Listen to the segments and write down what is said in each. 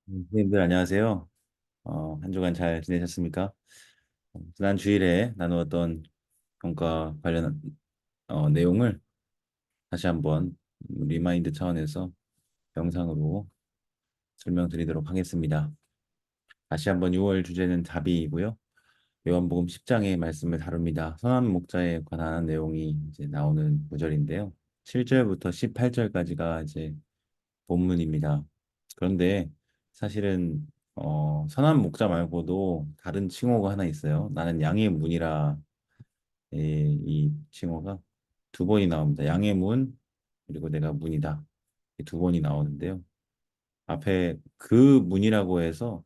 선생님들 안녕하세요. 한 주간 잘 지내셨습니까? 지난 주일에 나누었던 평가 관련 내용을 다시 한번 리마인드 차원에서 영상으로 설명드리도록 하겠습니다. 다시 한번 6월 주제는 자비이고요. 요한복음 10장의 말씀을 다룹니다. 선한 목자에 관한 내용이 이제 나오는 구절인데요. 7절부터 18절까지가 이제 본문입니다. 그런데 사실은 선한 목자 말고도 다른 칭호가 하나 있어요. 나는 양의 문이라 이 칭호가 두 번이 나옵니다. 양의 문 그리고 내가 문이다. 이 두 번이 나오는데요. 앞에 그 문이라고 해서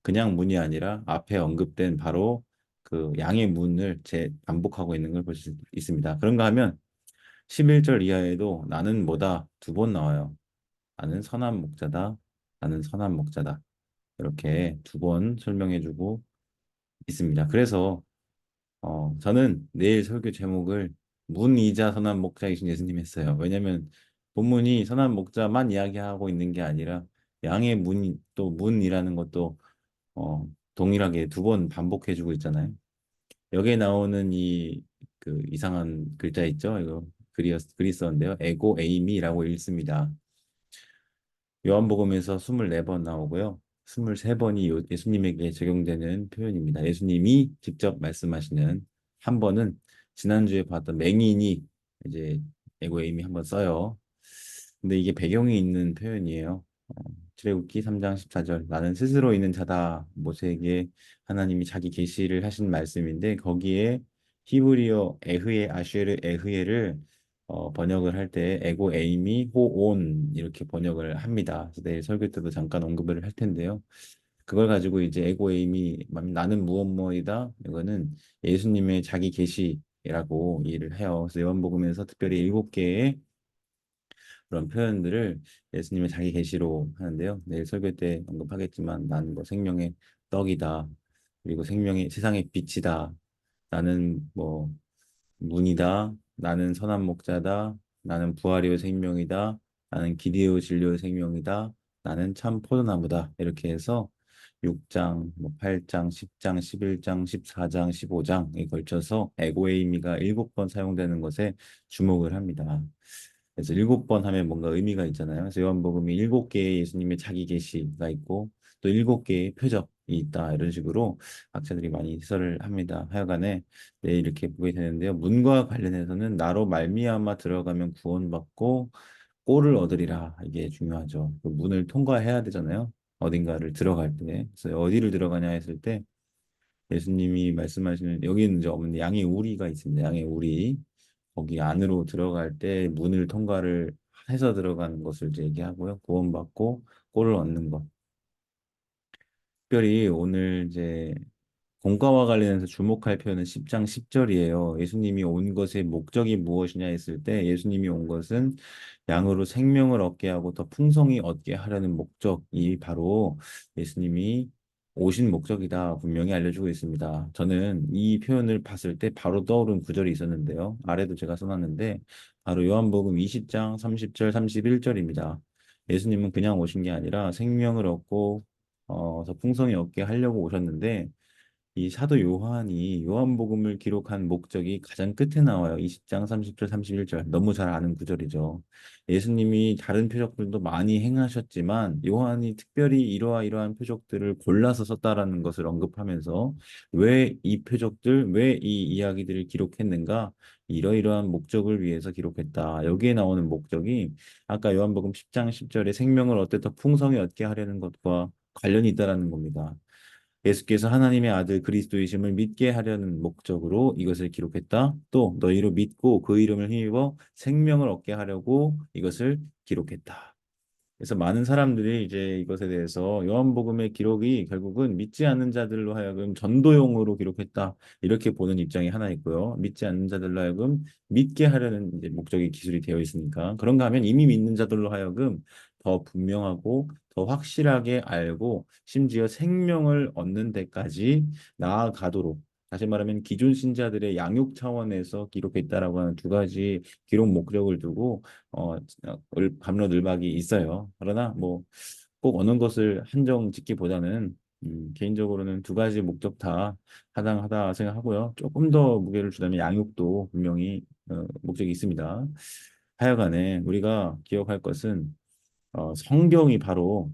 그냥 문이 아니라 앞에 언급된 바로 그 양의 문을 반복하고 있는 걸 볼 수 있습니다. 그런가 하면 11절 이하에도 나는 뭐다 두 번 나와요. 나는 선한 목자다. 나는 선한 목자다. 이렇게 두 번 설명해주고 있습니다. 그래서 저는 내일 설교 제목을 문이자 선한 목자이신 예수님 했어요. 왜냐하면 본문이 선한 목자만 이야기하고 있는 게 아니라 양의 문, 또 문이라는 것도 동일하게 두 번 반복해주고 있잖아요. 여기에 나오는 그 이상한 글자 있죠? 이거 그리스어인데요. 에고 에이미라고 읽습니다. 요한복음에서 24번 나오고요. 23번이 예수님에게 적용되는 표현입니다. 예수님이 직접 말씀하시는 한 번은 지난주에 봤던 맹인이 이제 에고에임이 한번 써요. 근데 이게 배경이 있는 표현이에요. 출애굽기 3장 14절 나는 스스로 있는 자다 모세에게 하나님이 자기 계시를 하신 말씀인데 거기에 히브리어 에흐에 아쉐르 에흐에를 번역을 할 때 에고 에이미 호온 이렇게 번역을 합니다. 그래서 내일 설교 때도 잠깐 언급을 할 텐데요. 그걸 가지고 이제 에고 에이미 나는 무엇 뭐이다 이거는 예수님의 자기 계시라고 이해를 해요. 그래서 요한복음에서 특별히 7개의 그런 표현들을 예수님의 자기 계시로 하는데요. 내일 설교 때 언급하겠지만 나는 뭐 생명의 떡이다. 그리고 생명의 세상의 빛이다. 나는 뭐 문이다. 나는 선한 목자다. 나는 부활이요 생명이다. 나는 길이요 진리요 생명이다. 나는 참 포도나무다. 이렇게 해서 6장, 뭐 8장, 10장, 11장, 14장, 15장에 걸쳐서 에고에이미가 7번 사용되는 것에 주목을 합니다. 그래서 7번 하면 뭔가 의미가 있잖아요. 그래서 요한복음이 7개의 예수님의 자기 계시가 있고 또 7개의 표적이 있다. 이런 식으로 학자들이 많이 해설을 합니다. 하여간에 네, 이렇게 보게 되는데요. 문과 관련해서는 나로 말미암아 들어가면 구원받고 꼴을 얻으리라. 이게 중요하죠. 그 문을 통과해야 되잖아요. 어딘가를 들어갈 때. 그래서 어디를 들어가냐 했을 때 예수님이 말씀하시는 여기는 이제 없는 양의 우리가 있습니다. 양의 우리. 거기 안으로 들어갈 때 문을 통과를 해서 들어가는 것을 이제 얘기하고요. 구원받고 꼴을 얻는 것. 특별히 오늘 이제 공과와 관련해서 주목할 표현은 10장 10절이에요. 예수님이 온 것의 목적이 무엇이냐 했을 때 예수님이 온 것은 양으로 생명을 얻게 하고 더 풍성히 얻게 하려는 목적이 바로 예수님이 오신 목적이다 분명히 알려주고 있습니다. 저는 이 표현을 봤을 때 바로 떠오른 구절이 있었는데요. 아래도 제가 써놨는데 바로 요한복음 20장 30절 31절입니다. 예수님은 그냥 오신 게 아니라 생명을 얻고 더 풍성히 얻게 하려고 오셨는데 이 사도 요한이 요한복음을 기록한 목적이 가장 끝에 나와요. 20장 30절 31절. 너무 잘 아는 구절이죠. 예수님이 다른 표적들도 많이 행하셨지만 요한이 특별히 이러한 표적들을 골라서 썼다라는 것을 언급하면서 왜 이 표적들, 왜 이 이야기들을 기록했는가? 이러이러한 목적을 위해서 기록했다. 여기에 나오는 목적이 아까 요한복음 10장 10절에 생명을 얻되 더 풍성히 얻게 하려는 것과 관련이 있다라는 겁니다. 예수께서 하나님의 아들 그리스도이심을 믿게 하려는 목적으로 이것을 기록했다. 또 너희로 믿고 그 이름을 힘입어 생명을 얻게 하려고 이것을 기록했다. 그래서 많은 사람들이 이제 이것에 대해서 요한복음의 기록이 결국은 믿지 않는 자들로 하여금 전도용으로 기록했다. 이렇게 보는 입장이 하나 있고요. 믿지 않는 자들로 하여금 믿게 하려는 이제 목적이 기술이 되어 있으니까. 그런가 하면 이미 믿는 자들로 하여금 더 분명하고 더 확실하게 알고 심지어 생명을 얻는 데까지 나아가도록 다시 말하면 기존 신자들의 양육 차원에서 기록했다라고 하는 두 가지 기록 목적을 두고 어, 감론을박이 있어요. 그러나 뭐 꼭 어느 것을 한정 짓기보다는 개인적으로는 두 가지 목적 다 타당하다 생각하고요. 조금 더 무게를 주자면 양육도 분명히 목적이 있습니다. 하여간에 우리가 기억할 것은 성경이 바로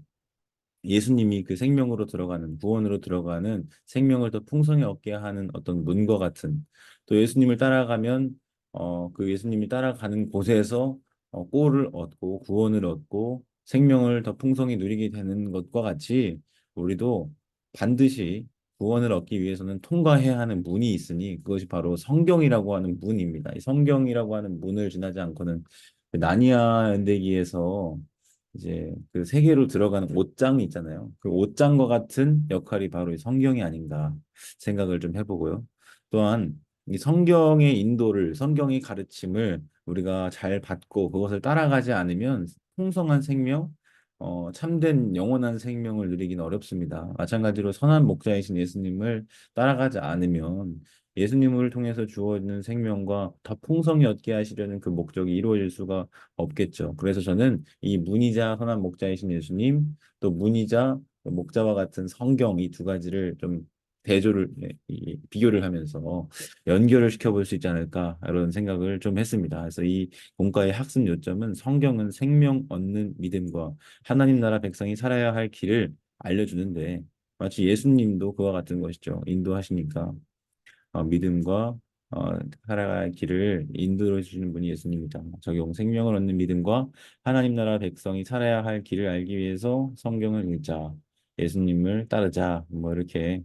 예수님이 그 생명으로 들어가는 구원으로 들어가는 생명을 더 풍성히 얻게 하는 어떤 문과 같은 또 예수님을 따라가면 그 예수님이 따라가는 곳에서 꼴을 얻고 구원을 얻고 생명을 더 풍성히 누리게 되는 것과 같이 우리도 반드시 구원을 얻기 위해서는 통과해야 하는 문이 있으니 그것이 바로 성경이라고 하는 문입니다. 이 성경이라고 하는 문을 지나지 않고는 그 나니아 연대기에서 이제 그 세계로 들어가는 옷장이 있잖아요. 그 옷장과 같은 역할이 바로 이 성경이 아닌가 생각을 좀 해보고요. 또한 이 성경의 인도를, 성경의 가르침을 우리가 잘 받고 그것을 따라가지 않으면 풍성한 생명, 참된 영원한 생명을 누리기는 어렵습니다. 마찬가지로 선한 목자이신 예수님을 따라가지 않으면 예수님을 통해서 주어지는 생명과 더 풍성히 얻게 하시려는 그 목적이 이루어질 수가 없겠죠. 그래서 저는 이 문이자 선한 목자이신 예수님, 또 문이자 목자와 같은 성경 이 두 가지를 좀 대조를 비교를 하면서 연결을 시켜볼 수 있지 않을까 이런 생각을 좀 했습니다. 그래서 이 본과의 학습 요점은 성경은 생명 얻는 믿음과 하나님 나라 백성이 살아야 할 길을 알려주는데 마치 예수님도 그와 같은 것이죠. 인도하시니까 믿음과 살아갈 길을 인도해 주시는 분이 예수님이다. 적용 생명을 얻는 믿음과 하나님 나라 백성이 살아야 할 길을 알기 위해서 성경을 읽자. 예수님을 따르자. 뭐 이렇게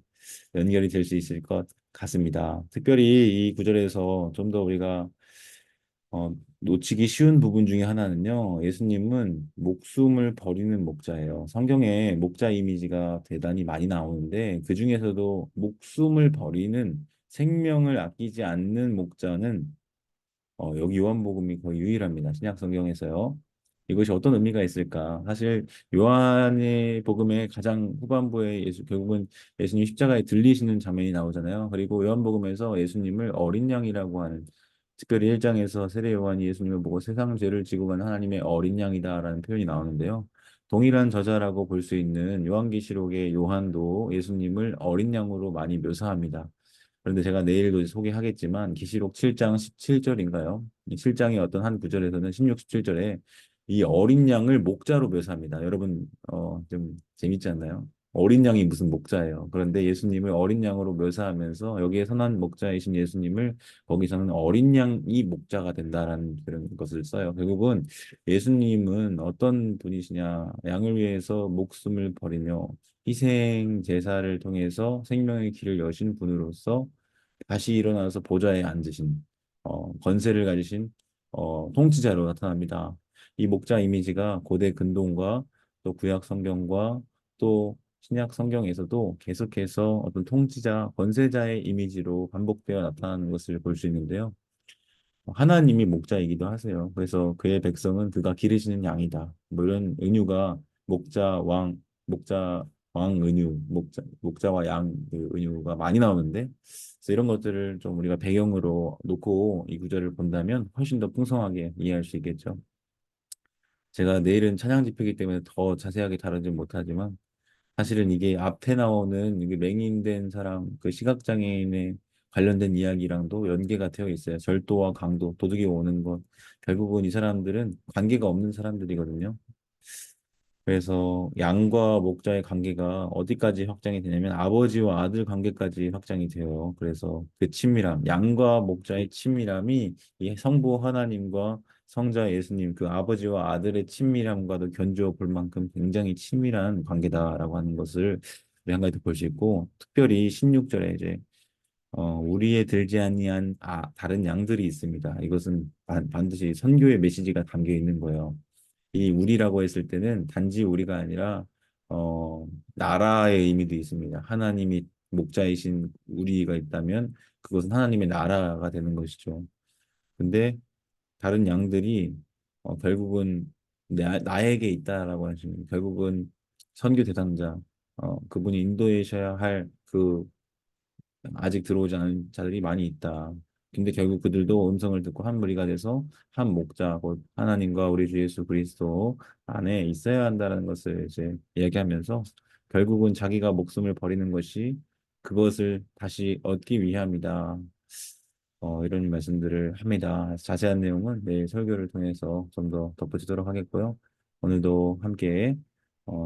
연결이 될 수 있을 것 같습니다. 특별히 이 구절에서 좀 더 우리가 놓치기 쉬운 부분 중에 하나는요. 예수님은 목숨을 버리는 목자예요. 성경에 목자 이미지가 대단히 많이 나오는데 그 중에서도 목숨을 버리는 생명을 아끼지 않는 목자는 여기 요한복음이 거의 유일합니다. 신약 성경에서요. 이것이 어떤 의미가 있을까? 사실 요한의 복음의 가장 후반부에 결국은 예수님 십자가에 들리시는 장면이 나오잖아요. 그리고 요한복음에서 예수님을 어린 양이라고 하는 특별히 1장에서 세례 요한이 예수님을 보고 세상 죄를 지고 간 하나님의 어린 양이다라는 표현이 나오는데요. 동일한 저자라고 볼 수 있는 요한계시록의 요한도 예수님을 어린 양으로 많이 묘사합니다. 그런데 제가 내일도 소개하겠지만 계시록 7장 17절인가요? 이 7장의 어떤 한 구절에서는 16, 17절에 이 어린 양을 목자로 묘사합니다. 여러분 좀 재밌지 않나요? 어린 양이 무슨 목자예요. 그런데 예수님을 어린 양으로 묘사하면서 여기에 선한 목자이신 예수님을 거기서는 어린 양이 목자가 된다라는 그런 것을 써요. 결국은 예수님은 어떤 분이시냐? 양을 위해서 목숨을 버리며 희생 제사를 통해서 생명의 길을 여신 분으로서 다시 일어나서 보좌에 앉으신 권세를 가지신 통치자로 나타납니다. 이 목자 이미지가 고대 근동과 또 구약 성경과 또 신약 성경에서도 계속해서 어떤 통치자, 권세자의 이미지로 반복되어 나타나는 것을 볼 수 있는데요. 하나님이 목자이기도 하세요. 그래서 그의 백성은 그가 기르시는 양이다. 뭐 이런 은유가 목자 왕 은유, 목자와 양그 은유가 많이 나오는데 그래서 이런 것들을 좀 우리가 배경으로 놓고 이 구절을 본다면 훨씬 더 풍성하게 이해할 수 있겠죠. 제가 내일은 찬양 집회이기 때문에 더 자세하게 다루지 못하지만 사실은 이게 앞에 나오는 이게 맹인된 사람, 그 시각장애인의 관련된 이야기랑도 연계가 되어 있어요. 절도와 강도, 도둑이 오는 것. 결국은 이 사람들은 관계가 없는 사람들이거든요. 그래서 양과 목자의 관계가 어디까지 확장이 되냐면 아버지와 아들 관계까지 확장이 돼요. 그래서 그 친밀함, 양과 목자의 친밀함이 이 성부 하나님과 성자 예수님 그 아버지와 아들의 친밀함과도 견주어 볼 만큼 굉장히 친밀한 관계다라고 하는 것을 우리 한 가지 더 볼 수 있고 특별히 16절에 이제 우리의 들지 아니한 다른 양들이 있습니다. 이것은 반드시 선교의 메시지가 담겨 있는 거예요. 이 우리라고 했을 때는 단지 우리가 아니라 나라의 의미도 있습니다. 하나님이 목자이신 우리가 있다면 그것은 하나님의 나라가 되는 것이죠. 근데 다른 양들이 결국은 나에게 있다라고 하시면 결국은 선교 대상자 그분이 인도하셔야 할 그 아직 들어오지 않은 자들이 많이 있다. 근데 결국 그들도 음성을 듣고 한 무리가 돼서 한 목자, 곧 하나님과 우리 주 예수 그리스도 안에 있어야 한다는 것을 이제 이야기하면서 결국은 자기가 목숨을 버리는 것이 그것을 다시 얻기 위함이다. 이런 말씀들을 합니다. 자세한 내용은 내일 설교를 통해서 좀 더 덧붙이도록 하겠고요. 오늘도 함께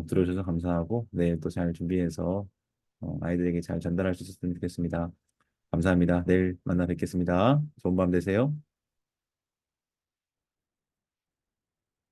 들어주셔서 감사하고 내일 또 잘 준비해서 아이들에게 잘 전달할 수 있었으면 좋겠습니다. 감사합니다. 내일 만나 뵙겠습니다. 좋은 밤 되세요.